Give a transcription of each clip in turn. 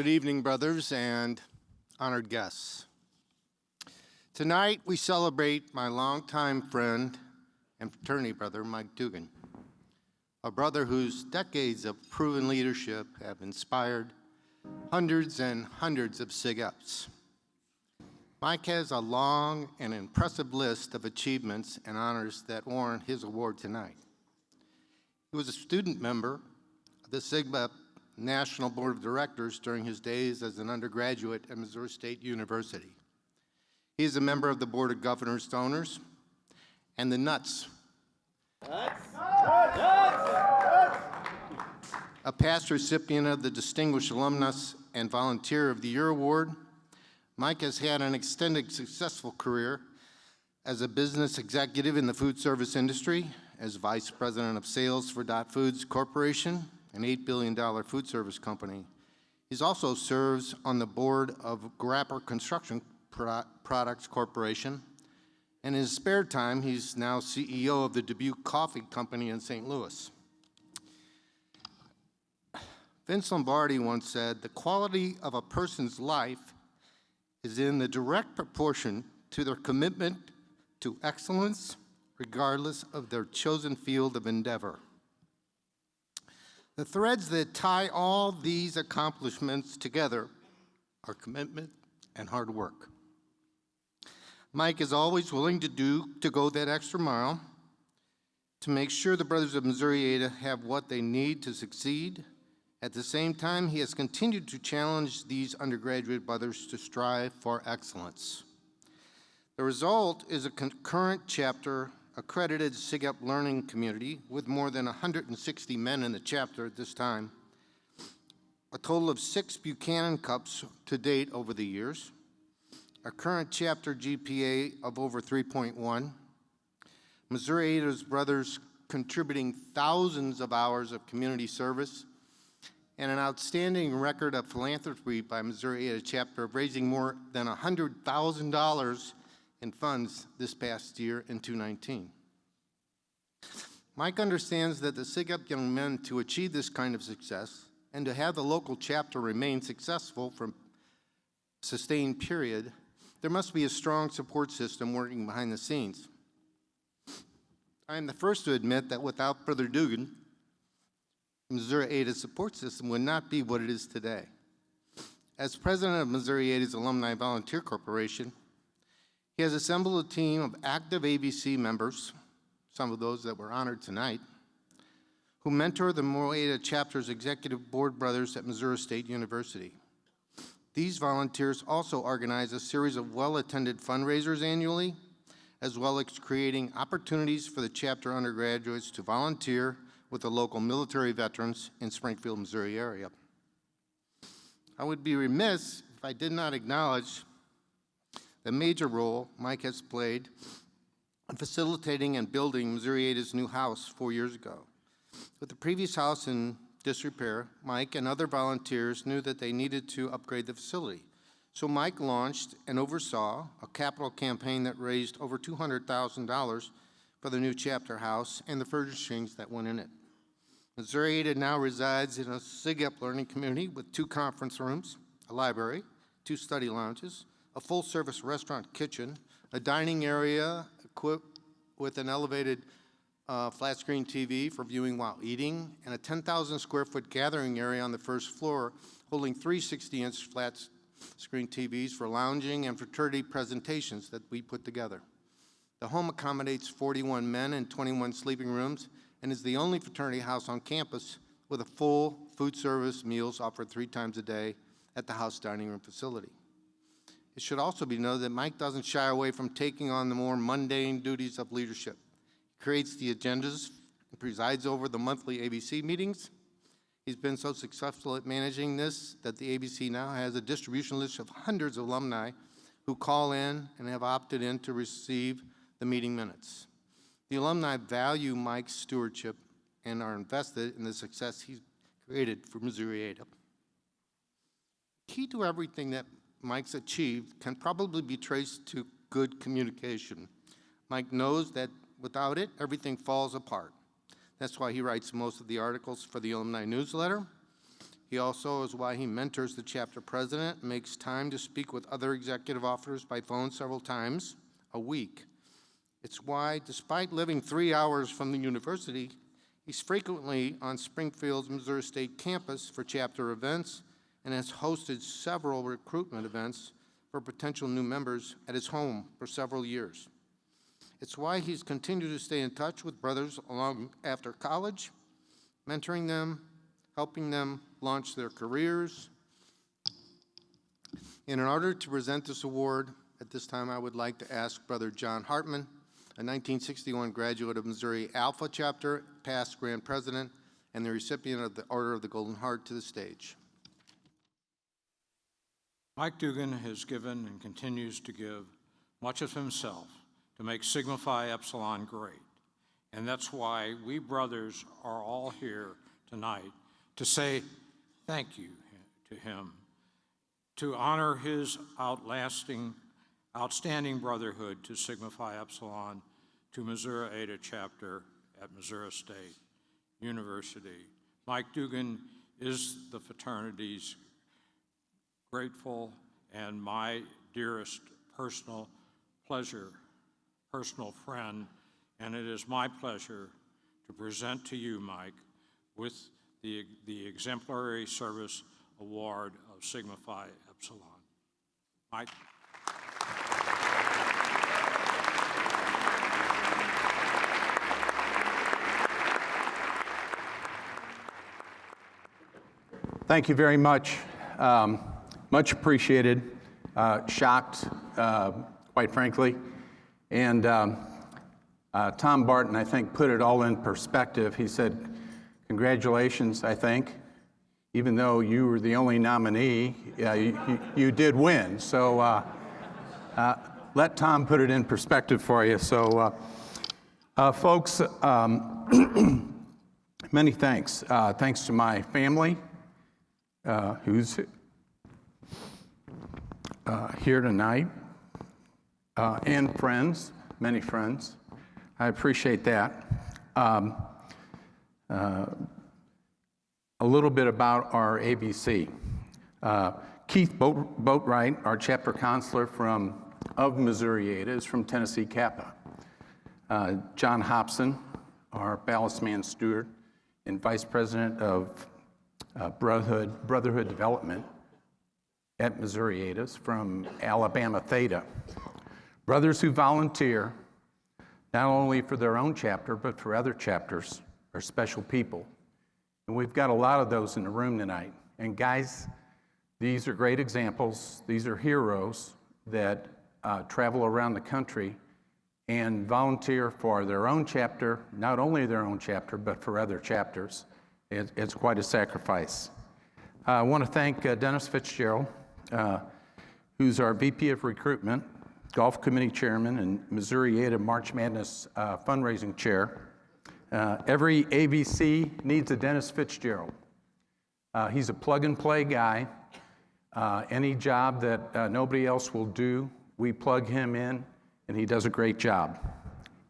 Good evening, brothers and honored guests. Tonight, we celebrate my longtime friend and fraternity brother, Mike Duggan, a brother whose decades of proven leadership have inspired hundreds and hundreds of SIG-Ups. Mike has a long and impressive list of achievements and honors that warrant his award tonight. He was a student member of the SIG-Up National Board of Directors during his days as an undergraduate at Missouri State University. He is a member of the Board of Governors Donors and the Nuts. A past recipient of the Distinguished Alumnus and Volunteer of the Year Award, Mike has had an extended successful career as a business executive in the food service industry, as Vice President of Sales for Dot Foods Corporation, an $8 billion food service company. He also serves on the board of Grapper Construction Products Corporation, and in his spare time, he's now CEO of the Dubuque Coffee Company in St. Louis. Vince Lombardi once said, "The quality of a person's life is in the direct proportion to their commitment to excellence, regardless of their chosen field of endeavor." The threads that tie all these accomplishments together are commitment and hard work. Mike is always willing to go that extra mile to make sure the Brothers of Missouri-Ada have what they need to succeed. At the same time, he has continued to challenge these undergraduate brothers to strive for excellence. The result is a concurrent chapter accredited SIG-Up learning community with more than 160 men in the chapter at this time, a total of 6 Buchanan Cups to date over the years, a current chapter GPA of over 3.1, Missouri-Ada's brothers contributing thousands of hours of community service, and an outstanding record of philanthropy by Missouri-Ada chapter of raising more than $100,000 in funds this past year in 2019. Mike understands that the SIG-Up young men, to achieve this kind of success and to have the local chapter remain successful for a sustained period, there must be a strong support system working behind the scenes. I am the first to admit that without Brother Duggan, the Missouri-Ada support system would not be what it is today. As president of Missouri-Ada's Alumni Volunteer Corporation, he has assembled a team of active ABC members, some of those that were honored tonight, who mentor the Missouri-Ada chapter's executive board brothers at Missouri State University. These volunteers also organize a series of well-attended fundraisers annually, as well as creating opportunities for the chapter undergraduates to volunteer with the local military veterans in Springfield, Missouri area. I would be remiss if I did not acknowledge the major role Mike has played in facilitating and building Missouri-Ada's new house 4 years ago. With the previous house in disrepair, Mike and other volunteers knew that they needed to upgrade the facility. So Mike launched and oversaw a capital campaign that raised over $200,000 for the new chapter house and the furnishings that went in it. Missouri-Ada now resides in a SIG-Up learning community with 2 conference rooms, a library, 2 study lounges, a full-service restaurant kitchen, a dining area equipped with an elevated flat-screen TV for viewing while eating, and a 10,000-square-foot gathering area on the first floor holding 3 60-inch flat-screen TVs for lounging and fraternity presentations that we put together. The home accommodates 41 men and 21 sleeping rooms and is the only fraternity house on campus with a full food service meals offered 3 times a day at the house dining room facility. It should also be noted that Mike doesn't shy away from taking on the more mundane duties of leadership. He creates the agendas and presides over the monthly ABC meetings. He's been so successful at managing this that the ABC now has a distribution list of hundreds of alumni who call in and have opted in to receive the meeting minutes. The alumni value Mike's stewardship and are invested in the success he's created for Missouri-Ada. Key to everything that Mike's achieved can probably be traced to good communication. Mike knows that without it, everything falls apart. That's why he writes most of the articles for the alumni newsletter. He also is why he mentors the chapter president, makes time to speak with other executive officers by phone several times a week. It's why, despite living 3 hours from the university, he's frequently on Springfield's Missouri State campus for chapter events and has hosted several recruitment events for potential new members at his home for several years. It's why he's continued to stay in touch with brothers along after college, mentoring them, helping them launch their careers. And in order to present this award, at this time I would like to ask Brother John Hartman, a 1961 graduate of Missouri Alpha Chapter, past Grand President, and the recipient of the Order of the Golden Heart, to the stage. Mike Duggan has given and continues to give much of himself to make Sigma Phi Epsilon great. And that's why we brothers are all here tonight to say thank you to him, to honor his outstanding brotherhood to Sigma Phi Epsilon, to Missouri Eta Chapter at Missouri State University. Mike Duggan is the fraternity's grateful and my dearest personal friend, and it is my pleasure to present to you, Mike, with the Exemplary Service Award of Sigma Phi Epsilon. Mike. Thank you very much. Much appreciated. Shocked, quite frankly. And Tom Barton, I think, put it all in perspective. He said, congratulations, I think. Even though you were the only nominee, you did win. So let Tom put it in perspective for you. So folks, many thanks. Thanks to my family, who's here tonight, and friends, many friends. I appreciate that. A little bit about our ABC. Keith Boatwright, our chapter counselor of Missouri Eta, is from Tennessee Kappa. John Hobson, our ballast man steward and vice president of Brotherhood Development at Missouri Eta, from Alabama Theta. Brothers who volunteer not only for their own chapter, but for other chapters, are special people. And we've got a lot of those in the room tonight. And guys, these are great examples. These are heroes that travel around the country and volunteer for their own chapter, not only their own chapter, but for other chapters. It's quite a sacrifice. I want to thank Dennis Fitzgerald, who's our VP of Recruitment, Golf Committee Chairman, and Missouri Eta March Madness Fundraising Chair. Every ABC needs a Dennis Fitzgerald. He's a plug-and-play guy. Any job that nobody else will do, we plug him in, and he does a great job.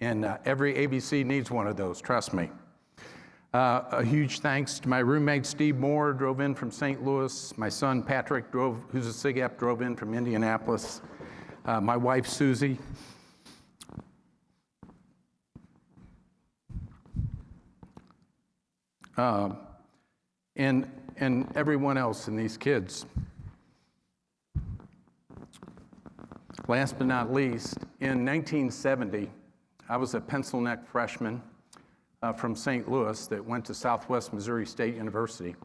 And every ABC needs one of those, trust me. A huge thanks to my roommate, Steve Moore, drove in from St. Louis. My son, Patrick, who's a SIGAP, drove in from Indianapolis. My wife, Susie. And everyone else and these kids. Last but not least, in 1970, I was a pencil neck freshman from St. Louis that went to Southwest Missouri State University.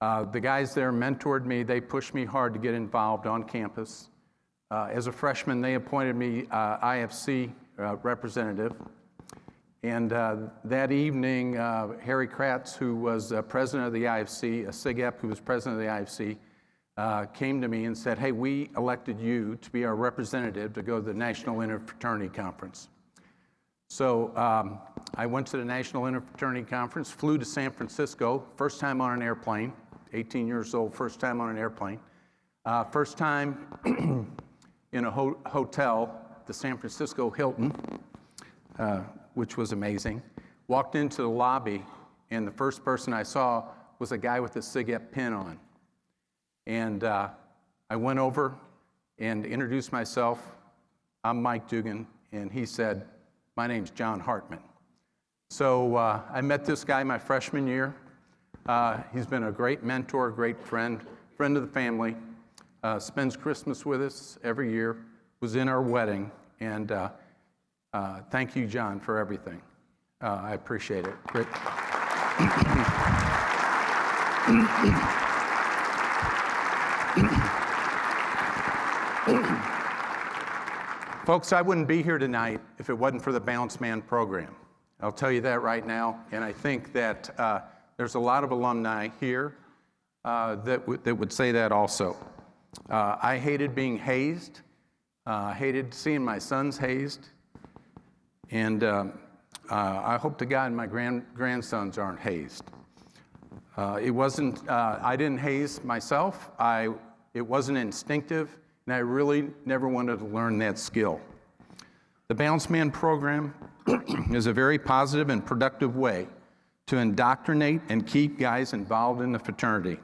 The guys there mentored me. They pushed me hard to get involved on campus. As a freshman, they appointed me IFC representative. And that evening, Harry Kratz, who was president of the IFC, SIGAP, who was president of the IFC, came to me and said, hey, we elected you to be our representative to go to the National Interfraternity Conference. So I went to the National Interfraternity Conference, flew to San Francisco, first time on an airplane, 18 years old, first time on an airplane. First time in a hotel, the San Francisco Hilton, which was amazing. Walked into the lobby, and the first person I saw was a guy with a SIGEP pin on. And I went over and introduced myself. I'm Mike Duggan, and he said, my name's John Hartman. So I met this guy my freshman year. He's been a great mentor, great friend of the family, spends Christmas with us every year, was in our wedding, and thank you, John, for everything. I appreciate it. Great. Folks, I wouldn't be here tonight if it wasn't for the Balanced Man program. I'll tell you that right now, and I think that there's a lot of alumni here that would say that also. I hated being hazed, hated seeing my sons hazed, and I hope to God my grandsons aren't hazed. It wasn't, I didn't haze myself, it wasn't instinctive, and I really never wanted to learn that skill. The Balanced Man program is a very positive and productive way to indoctrinate and keep guys involved in the fraternity.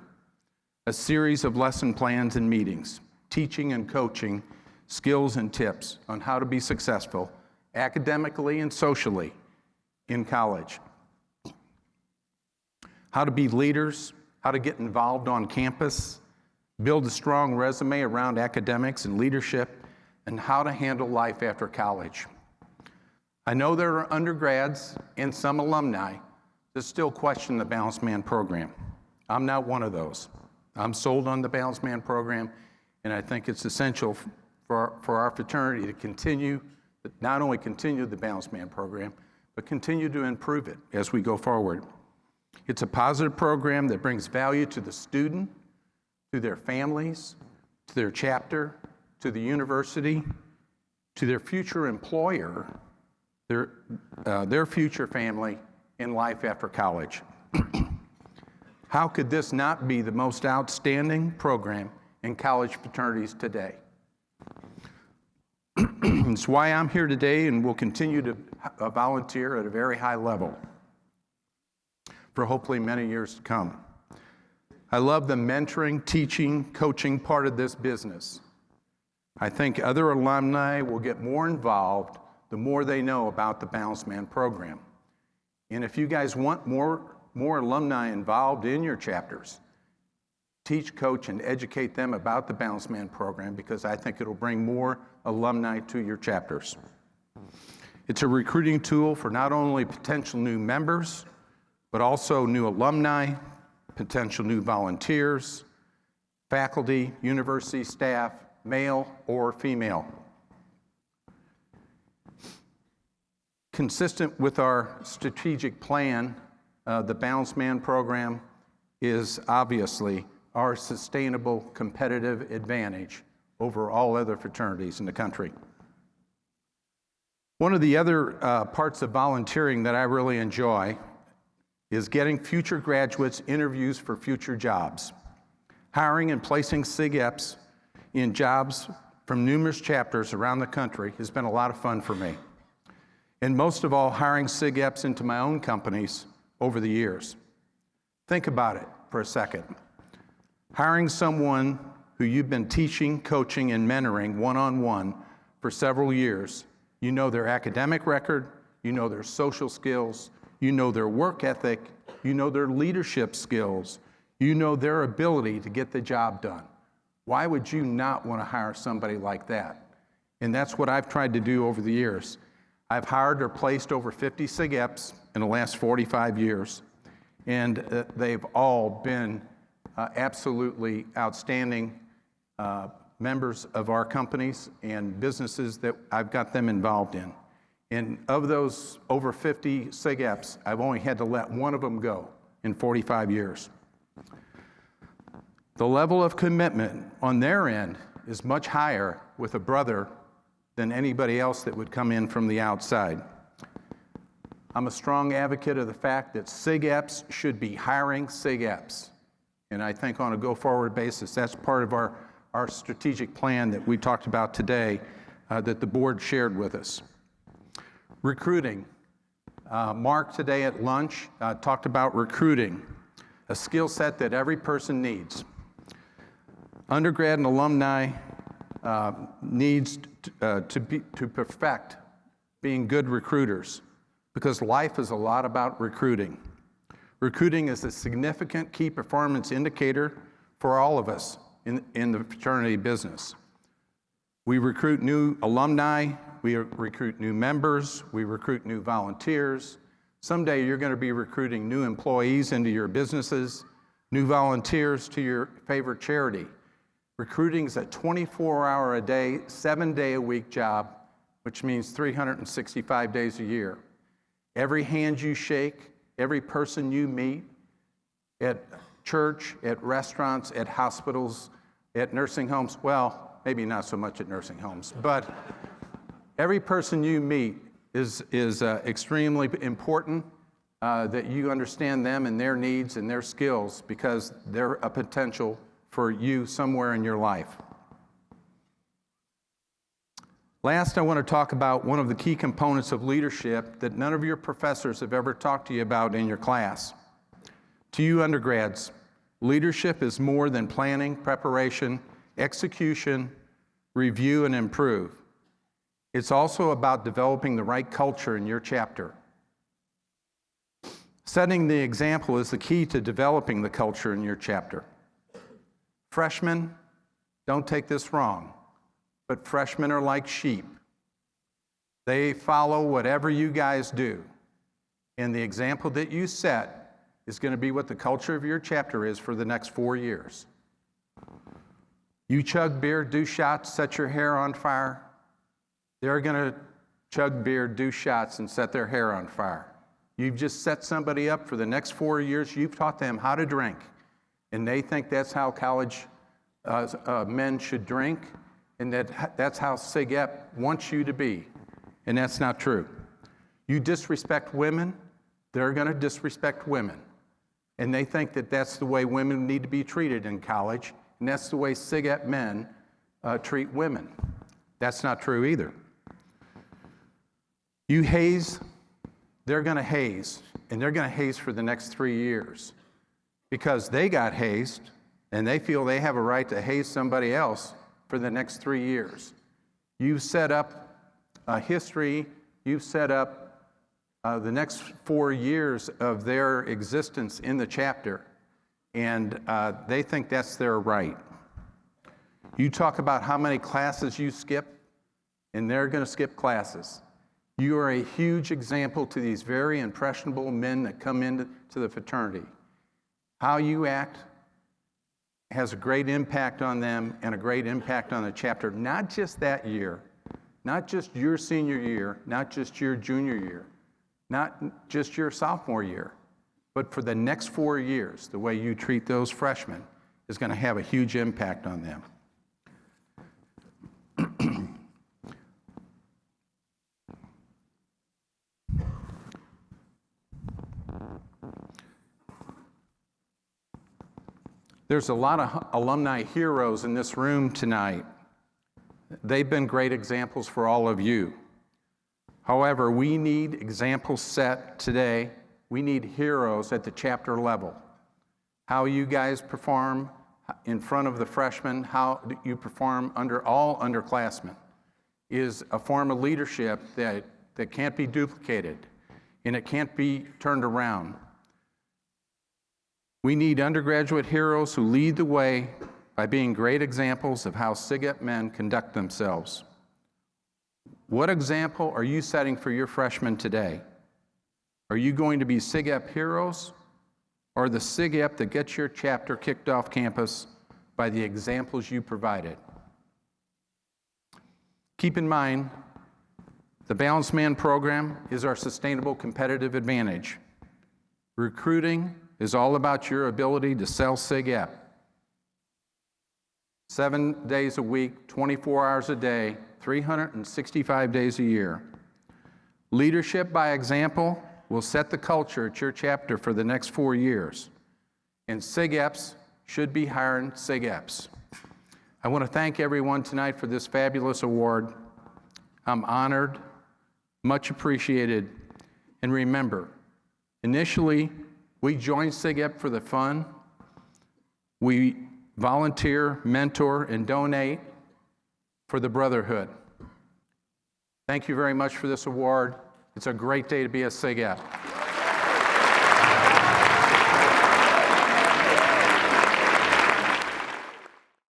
A series of lesson plans and meetings, teaching and coaching skills and tips on how to be successful academically and socially in college. How to be leaders, how to get involved on campus, build a strong resume around academics and leadership, and how to handle life after college. I know there are undergrads and some alumni that still question the Balanced Man program. I'm not one of those. I'm sold on the Balanced Man program, and I think it's essential for our fraternity to continue, not only continue the Balanced Man program, but continue to improve it as we go forward. It's a positive program that brings value to the student, to their families, to their chapter, to the university, to their future employer, their future family in life after college. How could this not be the most outstanding program in college fraternities today? It's why I'm here today and will continue to volunteer at a very high level for hopefully many years to come. I love the mentoring, teaching, coaching part of this business. I think other alumni will get more involved the more they know about the Balanced Man program. And if you guys want more alumni involved in your chapters, teach, coach, and educate them about the Balanced Man program, because I think it'll bring more alumni to your chapters. It's a recruiting tool for not only potential new members, but also new alumni, potential new volunteers, faculty, university staff, male or female. Consistent with our strategic plan, the Balanced Man program is obviously our sustainable competitive advantage over all other fraternities in the country. One of the other parts of volunteering that I really enjoy is getting future graduates interviews for future jobs. Hiring and placing SIGEPs in jobs from numerous chapters around the country has been a lot of fun for me. And most of all, hiring SIGEPs into my own companies over the years. Think about it for a second. Hiring someone who you've been teaching, coaching, and mentoring one-on-one for several years. You know their academic record, you know their social skills, you know their work ethic, you know their leadership skills, you know their ability to get the job done. Why would you not want to hire somebody like that? And that's what I've tried to do over the years. I've hired or placed over 50 SIGEPs in the last 45 years, and they've all been absolutely outstanding members of our companies and businesses that I've got them involved in. And of those over 50 SIGEPs, I've only had to let one of them go in 45 years. The level of commitment on their end is much higher with a brother than anybody else that would come in from the outside. I'm a strong advocate of the fact that SIGEPs should be hiring SIGEPs. And I think on a go-forward basis, that's part of our strategic plan that we talked about today that the board shared with us. Recruiting. Mark today at lunch talked about recruiting. a skill set that every person needs. Undergrad and alumni needs to perfect being good recruiters, because life is a lot about recruiting. Recruiting is a significant key performance indicator for all of us in the fraternity business. We recruit new alumni, we recruit new members, we recruit new volunteers. Someday you're going to be recruiting new employees into your businesses, new volunteers to your favorite charity. Recruiting is a 24-hour-a-day, 7-day-a-week job, which means 365 days a year. Every hand you shake, every person you meet at church, at restaurants, at hospitals, at nursing homes, well, maybe not so much at nursing homes, but every person you meet is extremely important that you understand them and their needs and their skills, because they're a potential for you somewhere in your life. Last, I want to talk about one of the key components of leadership that none of your professors have ever talked to you about in your class. To you undergrads, leadership is more than planning, preparation, execution, review, and improve. It's also about developing the right culture in your chapter. Setting the example is the key to developing the culture in your chapter. Freshmen, don't take this wrong, but freshmen are like sheep. They follow whatever you guys do. And the example that you set is going to be what the culture of your chapter is for the next 4 years. You chug beer, do shots, set your hair on fire. They're going to chug beer, do shots, and set their hair on fire. You've just set somebody up for the next 4 years. You've taught them how to drink, and they think that's how college men should drink, and that's how SIGEP wants you to be, and that's not true. You disrespect women, they're going to disrespect women, and they think that that's the way women need to be treated in college, and that's the way SIGEP men treat women. That's not true either. You haze, they're going to haze, and they're going to haze for the next 3 years because they got hazed and they feel they have a right to haze somebody else for the next 3 years. You've set up a history, you've set up the next 4 years of their existence in the chapter, and they think that's their right. You talk about how many classes you skip, and they're going to skip classes. You are a huge example to these very impressionable men that come into the fraternity. How you act has a great impact on them and a great impact on the chapter, not just that year, not just your senior year, not just your junior year, not just your sophomore year, but for the next 4 years. The way you treat those freshmen is going to have a huge impact on them. There's a lot of alumni heroes in this room tonight. They've been great examples for all of you. However, we need examples set today. We need heroes at the chapter level. How you guys perform in front of the freshmen, how you perform under all underclassmen is a form of leadership that can't be duplicated, and it can't be turned around. We need undergraduate heroes who lead the way by being great examples of how SIGEP men conduct themselves. What example are you setting for your freshmen today? Are you going to be SIGEP heroes, or the SIGEP that gets your chapter kicked off campus by the examples you provided? Keep in mind, the Balanced Man program is our sustainable competitive advantage. Recruiting is all about your ability to sell SIGEP. 7 days a week, 24 hours a day, 365 days a year. Leadership by example will set the culture at your chapter for the next 4 years. And SIGEPs should be hiring SIGEPs. I want to thank everyone tonight for this fabulous award. I'm honored, much appreciated. And remember, initially, We join SIGEP for the fun. We volunteer, mentor, and donate for the brotherhood. Thank you very much for this award. It's a great day to be a SIGEP.